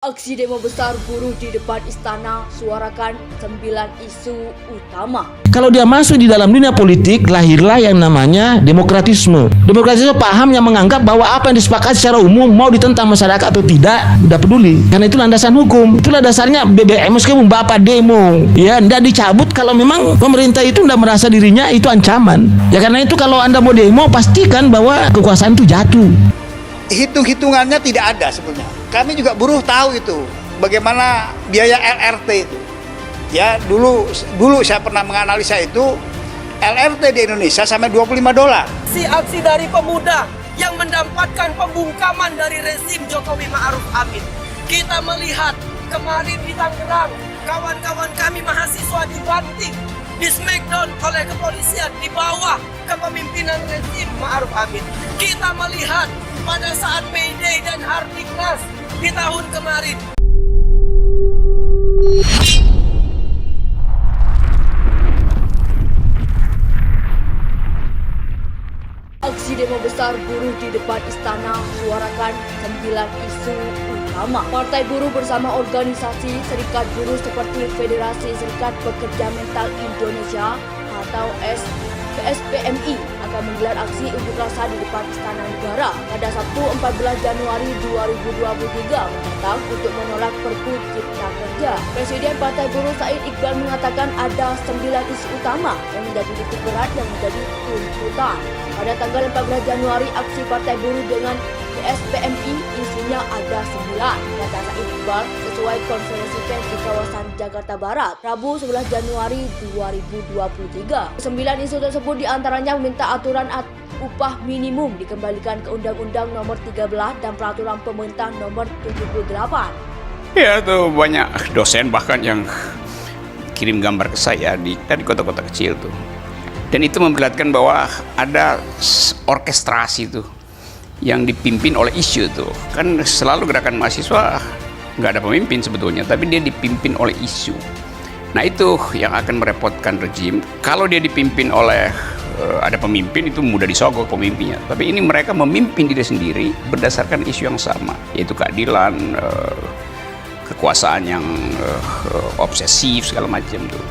Aksi demo besar buruh di depan istana suarakan 9 isu utama. Kalau dia masuk di dalam dunia politik, lahirlah yang namanya demokratisme. Demokratisme paham yang menganggap bahwa apa yang disepakati secara umum mau ditentang masyarakat atau tidak, udah peduli. Karena itu landasan hukum. Itulah dasarnya BBM meskipun bapak demo, ya tidak dicabut kalau memang pemerintah itu tidak merasa dirinya itu ancaman. Ya karena itu kalau Anda mau demo, pastikan bahwa kekuasaan itu jatuh. Hitung-hitungannya tidak ada sebenarnya. Kami juga buruh tahu itu bagaimana biaya LRT itu. Ya dulu saya pernah menganalisa itu LRT di Indonesia sampai $25. Aksi dari pemuda yang mendapatkan pembungkaman dari rezim Jokowi Ma'ruf Amin. Kita melihat kemarin di Tangerang, kawan-kawan kami mahasiswa dibanting, di smackdown oleh kepolisian di bawah kepemimpinan rezim Ma'ruf Amin. Kita melihat pada saat May Day dan Hardiknas di tahun kemarin. Aksi demo besar buruh di depan istana suarakan 9 isu utama. Partai buruh bersama organisasi serikat buruh seperti Federasi Serikat Pekerja Mental Indonesia atau FSPMI akan menggelar aksi unjuk rasa di depan Istana Negara pada Sabtu 14 Januari 2023 mendatang untuk menolak Perpu Cipta Kerja. Presiden Partai Buruh Said Iqbal mengatakan ada 9 isu utama yang menjadi titik berat yang menjadi tuntutan. Pada tanggal 14 Januari, aksi Partai Buruh dengan FSPMI isunya ada 9, kata Said Iqbal sesuai konferensi pers di kawasan Jakarta Barat, Rabu 11 Januari 2023. 9 isu tersebut diantaranya meminta aturan upah minimum dikembalikan ke Undang-Undang Nomor 13 dan Peraturan Pemerintah Nomor 78. Ya, tuh banyak dosen bahkan yang kirim gambar ke saya dari kota-kota kecil tuh. Dan itu memperlihatkan bahwa ada orkestrasi tuh yang dipimpin oleh isu tuh. Kan selalu gerakan mahasiswa nggak ada pemimpin sebetulnya, tapi dia dipimpin oleh isu. Nah itu yang akan merepotkan rejim. Kalau dia dipimpin oleh ada pemimpin, itu mudah disogok pemimpinnya. Tapi ini mereka memimpin diri sendiri berdasarkan isu yang sama, yaitu keadilan, kekuasaan yang obsesif segala macam tuh.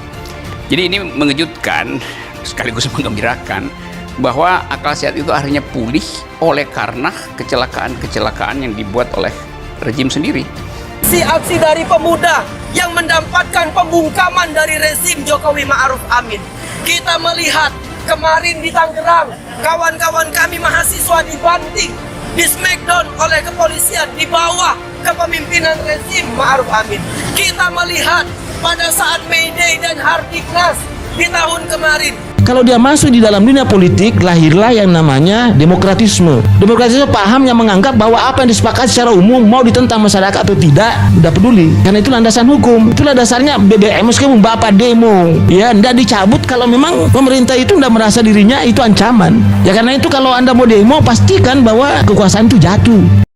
Jadi ini mengejutkan sekaligus menggembirakan bahwa akal sehat itu akhirnya pulih oleh karena kecelakaan-kecelakaan yang dibuat oleh rejim sendiri. Aksi dari pemuda yang mendapatkan pembungkaman dari rezim Jokowi Ma'ruf Amin. Kita melihat kemarin di Tangerang, kawan-kawan kami mahasiswa dibanting, di smackdown oleh kepolisian di bawah kepemimpinan rezim Ma'ruf Amin. Kita melihat pada saat May Day dan Hardiknas di tahun kemarin. Kalau dia masuk di dalam dunia politik, lahirlah yang namanya demokratisme. Demokratisme paham yang menganggap bahwa apa yang disepakati secara umum mau ditentang masyarakat atau tidak, udah peduli. Karena itu landasan hukum. Itulah dasarnya BBM meskipun bapak demo, ya tidak dicabut kalau memang pemerintah itu tidak merasa dirinya itu ancaman. Ya karena itu kalau Anda mau demo, pastikan bahwa kekuasaan itu jatuh.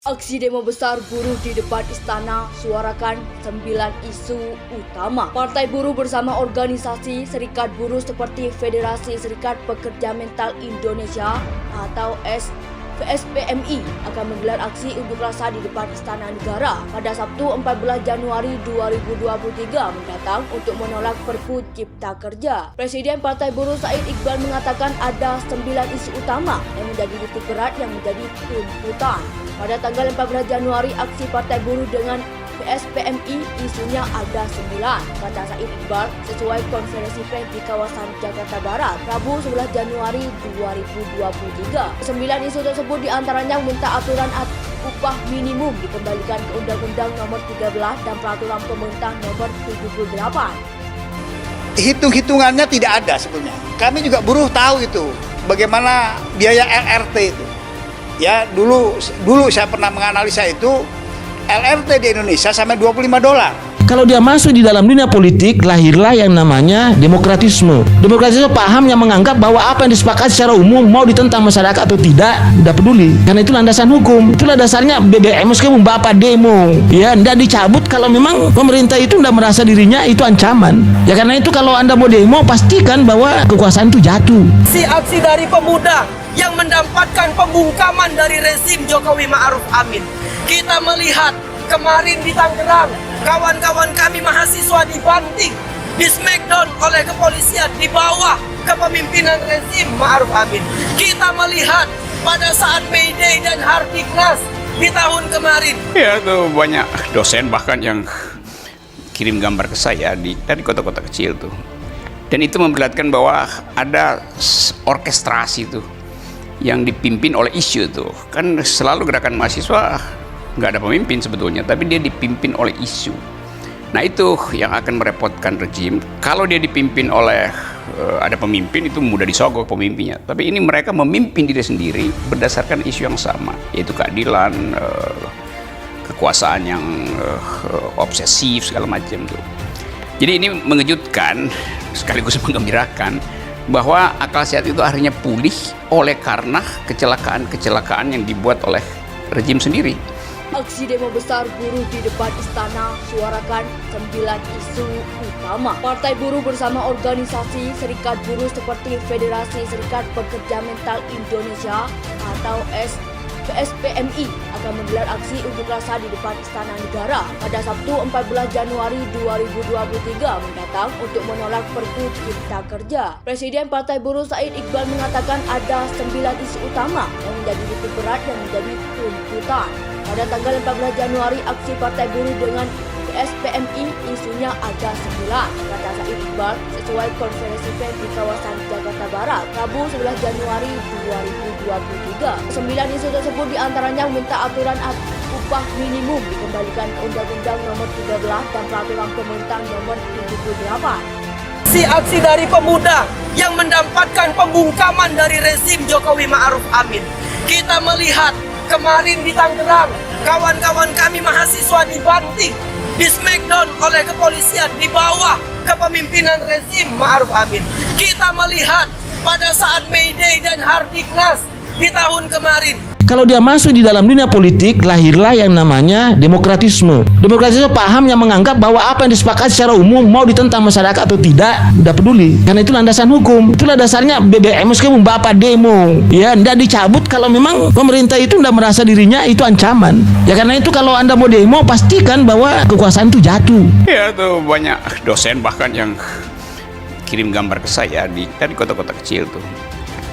Aksi demo besar buruh di depan istana suarakan 9 isu utama. Partai buruh bersama organisasi serikat buruh seperti Federasi Serikat Pekerja Mental Indonesia atau FSPMI akan menggelar aksi unjuk rasa di depan Istana Negara pada Sabtu 14 Januari 2023 mendatang untuk menolak Perpu Cipta Kerja. Presiden Partai Buruh Said Iqbal mengatakan ada 9 isu utama yang menjadi titik berat yang menjadi tuntutan. Pada tanggal 14 Januari, aksi Partai Buruh dengan FSPMI isunya ada 9, kata Said Iqbal sesuai konferensi pers di kawasan Jakarta Barat, Rabu 11 Januari 2023. 9 isu tersebut diantaranya meminta aturan upah minimum dikembalikan ke Undang-Undang Nomor 13 dan Peraturan Pemerintah Nomor 78. Hitung-hitungannya tidak ada sebenarnya. Kami juga buruh tahu itu bagaimana biaya LRT itu. Ya dulu saya pernah menganalisa itu LRT di Indonesia sampai $25. Kalau dia masuk di dalam dunia politik, lahirlah yang namanya demokratisme. Demokratisme paham yang menganggap bahwa apa yang disepakati secara umum mau ditentang masyarakat atau tidak, tidak peduli. Karena itu landasan hukum. Itulah dasarnya BBM meskipun Bapak demo, ya tidak dicabut kalau memang pemerintah itu tidak merasa dirinya itu ancaman. Ya karena itu kalau Anda mau demo, pastikan bahwa kekuasaan itu jatuh. Aksi dari pemuda yang mendapatkan pembungkaman dari rezim Jokowi Ma'ruf Amin. Kita melihat kemarin di Tangerang, kawan-kawan kami mahasiswa dibanting, di smackdown oleh kepolisian di bawah kepemimpinan rezim Ma'ruf Amin. Kita melihat pada saat May Day dan Hardiknas di tahun kemarin. Ya, tuh banyak dosen bahkan yang kirim gambar ke saya dari kota-kota kecil tuh. Dan itu memperlihatkan bahwa ada orkestrasi tuh yang dipimpin oleh isu tuh. Kan selalu gerakan mahasiswa nggak ada pemimpin sebetulnya, tapi dia dipimpin oleh isu. Nah itu yang akan merepotkan rejim. Kalau dia dipimpin oleh ada pemimpin, itu mudah disogok pemimpinnya. Tapi ini mereka memimpin diri sendiri berdasarkan isu yang sama, yaitu keadilan, kekuasaan yang obsesif segala macam tuh. Jadi ini mengejutkan sekaligus menggembirakan bahwa akal sehat itu akhirnya pulih oleh karena kecelakaan-kecelakaan yang dibuat oleh rejim sendiri. Aksi demo besar buruh di depan istana suarakan 9 isu utama. Partai Buruh bersama organisasi serikat buruh seperti Federasi Serikat Pekerja Mental Indonesia atau SPMI akan menggelar aksi unjuk rasa di depan Istana Negara pada Sabtu 14 Januari 2023 mendatang untuk menolak Perpu Cipta Kerja. Presiden Partai Buruh Said Iqbal mengatakan ada 9 isu utama yang menjadi titik berat yang menjadi tuntutan. Pada tanggal 14 Januari, aksi Partai Buruh dengan SPMI isunya ada 9, kata Said Iqbal sesuai konferensi pers di kawasan Jakarta Barat, Rabu 11 Januari 2023. 9 isu tersebut diantaranya meminta aturan upah minimum dikembalikan ke Undang-Undang Nomor 13 dan Peraturan Pemerintah Nomor 78. Aksi dari pemuda yang mendapatkan pembungkaman dari rezim Jokowi Ma'ruf Amin. Kita melihat kemarin di Tangerang, kawan-kawan kami mahasiswa dibanting, di smackdown oleh kepolisian di bawah kepemimpinan rezim Ma'ruf Amin. Kita melihat pada saat May Day dan Hardiknas di tahun kemarin. Kalau dia masuk di dalam dunia politik, lahirlah yang namanya demokratisme. Demokratisme paham yang menganggap bahwa apa yang disepakati secara umum mau ditentang masyarakat atau tidak peduli. Karena itu landasan hukum. Itulah dasarnya BBM meskipun Bapak demo, ya tidak dicabut kalau memang pemerintah itu tidak merasa dirinya itu ancaman. Ya karena itu kalau Anda mau demo, pastikan bahwa kekuasaan itu jatuh. Ya, tuh banyak dosen bahkan yang kirim gambar ke saya dari kota-kota kecil tuh.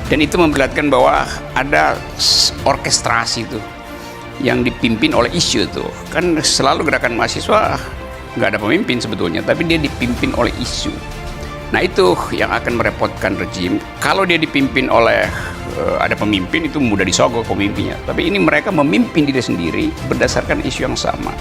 Dan itu memperlihatkan bahwa ada orkestrasi tuh yang dipimpin oleh isu tuh. Kan selalu gerakan mahasiswa nggak ada pemimpin sebetulnya, tapi dia dipimpin oleh isu. Nah itu yang akan merepotkan rejim. Kalau dia dipimpin oleh ada pemimpin, itu mudah disogok pemimpinnya. Tapi ini mereka memimpin diri sendiri berdasarkan isu yang sama.